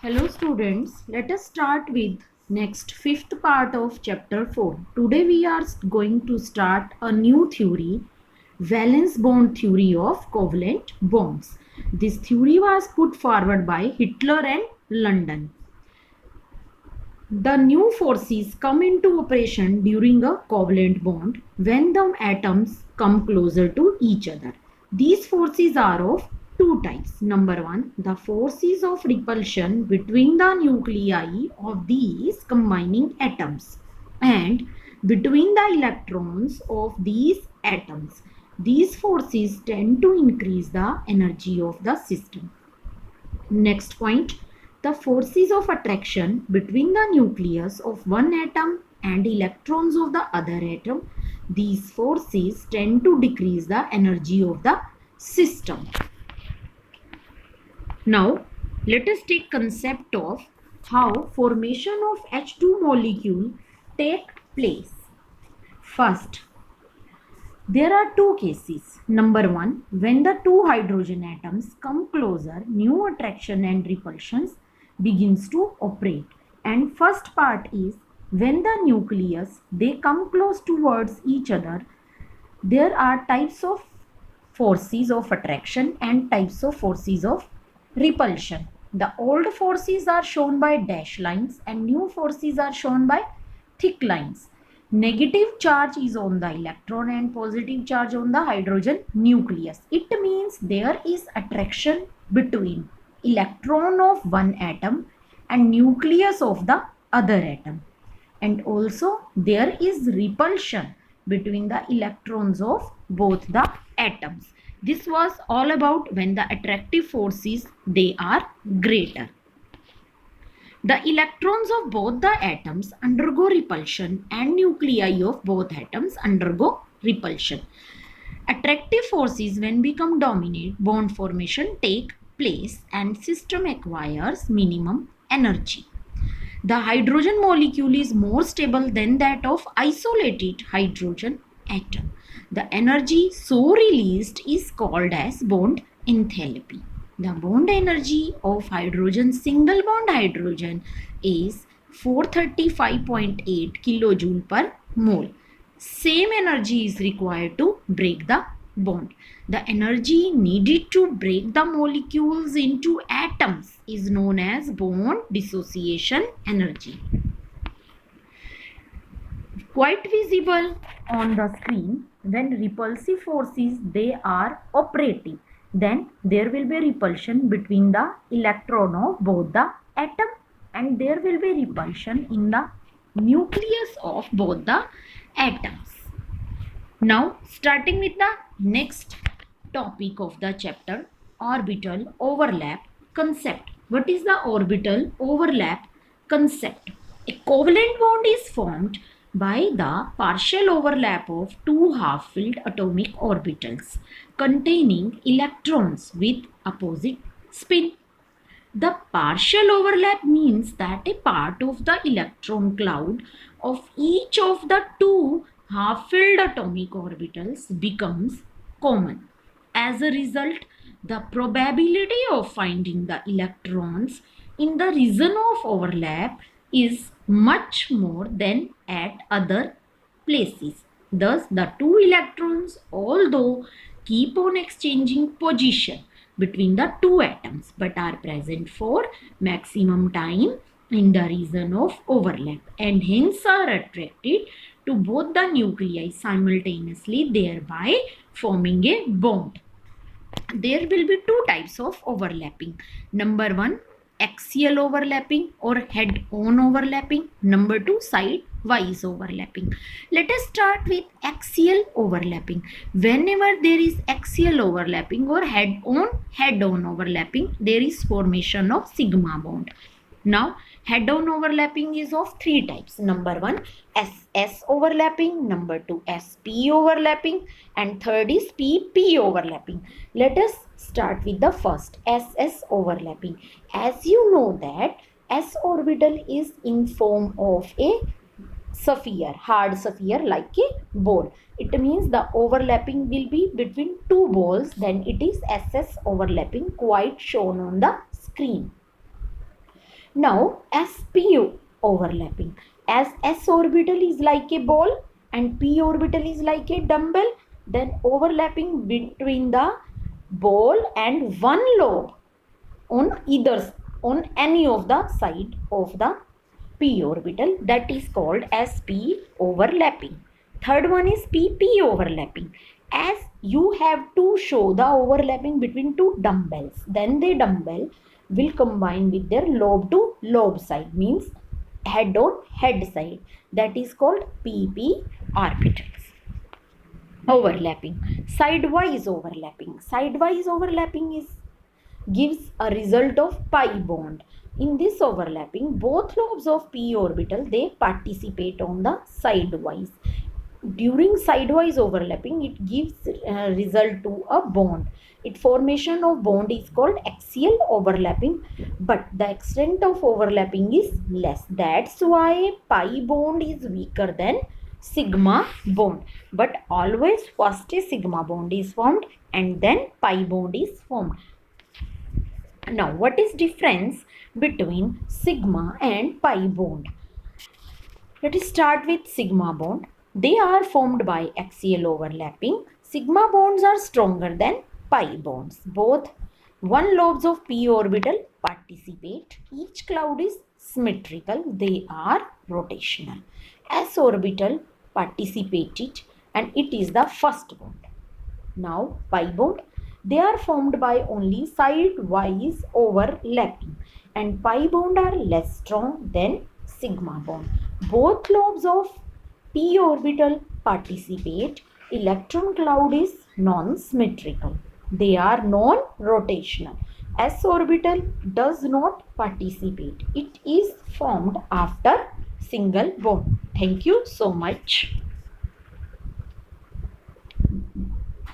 Hello students, let us start with next fifth part of chapter 4. Today we are going to start a new theory, valence bond theory of covalent bonds. This theory was put forward by Hitler and London. The new forces come into operation during a covalent bond when the atoms come closer to each other. These forces are of two types. Number one, the forces of repulsion between the nuclei of these combining atoms and between the electrons of these atoms. These forces tend to increase the energy of the system. Next point, the forces of attraction between the nucleus of one atom and electrons of the other atom. These forces tend to decrease the energy of the system. Now, let us take concept of how formation of H2 molecule take place. First, there are two cases. Number one, when the two hydrogen atoms come closer, new attraction and repulsions begins to operate. And first part is when the nucleus, they come close towards each other, there are types of forces of attraction and types of forces of repulsion. The old forces are shown by dash lines and new forces are shown by thick lines. Negative charge is on the electron and positive charge on the hydrogen nucleus. It means there is attraction between electron of one atom and nucleus of the other atom. And also there is repulsion between the electrons of both the atoms. This was all about when the attractive forces they are greater. The electrons of both the atoms undergo repulsion and nuclei of both atoms undergo repulsion. Attractive forces when become dominant, bond formation take place and system acquires minimum energy. The hydrogen molecule is more stable than that of isolated hydrogen atom. The energy so released is called as bond enthalpy. The bond energy of hydrogen single bond hydrogen is 435.8 kilojoule per mole. Same energy is required to break the bond. The energy needed to break the molecules into atoms is known as bond dissociation energy. Quite visible on the screen when repulsive forces they are operating, then there will be repulsion between the electron of both the atom and there will be repulsion in the nucleus of both the atoms. Now starting with the next topic of the chapter, orbital overlap concept. What is the orbital overlap concept? A covalent bond is formed by the partial overlap of two half-filled atomic orbitals containing electrons with opposite spin. The partial overlap means that a part of the electron cloud of each of the two half-filled atomic orbitals becomes common. As a result, the probability of finding the electrons in the region of overlap is much more than at other places. Thus, the two electrons, although keep on exchanging position between the two atoms but are present for maximum time in the region of overlap and hence are attracted to both the nuclei simultaneously, thereby forming a bond. There will be two types of overlapping. Number one, axial overlapping or head-on overlapping. Number two, side-wise overlapping. Let us start with axial overlapping. Whenever there is axial overlapping or head-on overlapping, there is formation of sigma bond. Now, head-on overlapping is of three types. Number one, SS overlapping. Number two, SP overlapping. And third is PP overlapping. Let us start with the first, SS overlapping. As you know that S orbital is in form of a sphere, hard sphere like a ball. It means the overlapping will be between two balls. Then it is SS overlapping, quite shown on the screen. Now sp overlapping. As s orbital is like a ball and p orbital is like a dumbbell, then overlapping between the ball and one lobe on either, on any of the side of the p orbital, that is called as p overlapping. Third one is pp overlapping. As you have to show the overlapping between two dumbbells, then the dumbbell will combine with their lobe to lobe side, means head on head side, that is called pp orbitals. Overlapping. Sidewise overlapping is gives a result of pi bond. In this overlapping, both lobes of p orbital, they participate on the sidewise. During sidewise overlapping, it gives result to a bond. It formation of bond is called axial overlapping, but the extent of overlapping is less. That's why pi bond is weaker than sigma bond. But always first a sigma bond is formed and then pi bond is formed. Now, what is difference between sigma and pi bond? Let us start with sigma bond. They are formed by axial overlapping. Sigma bonds are stronger than pi bonds. Both one lobes of p orbital participate. Each cloud is symmetrical. They are rotational. S orbital participated and it is the first bond. Now, pi bond, they are formed by only side-wise overlapping, and pi bond are less strong than sigma bond. Both lobes of p orbital participate. Electron cloud is non-symmetrical. They are non-rotational. S orbital does not participate. It is formed after single bond. Thank you so much.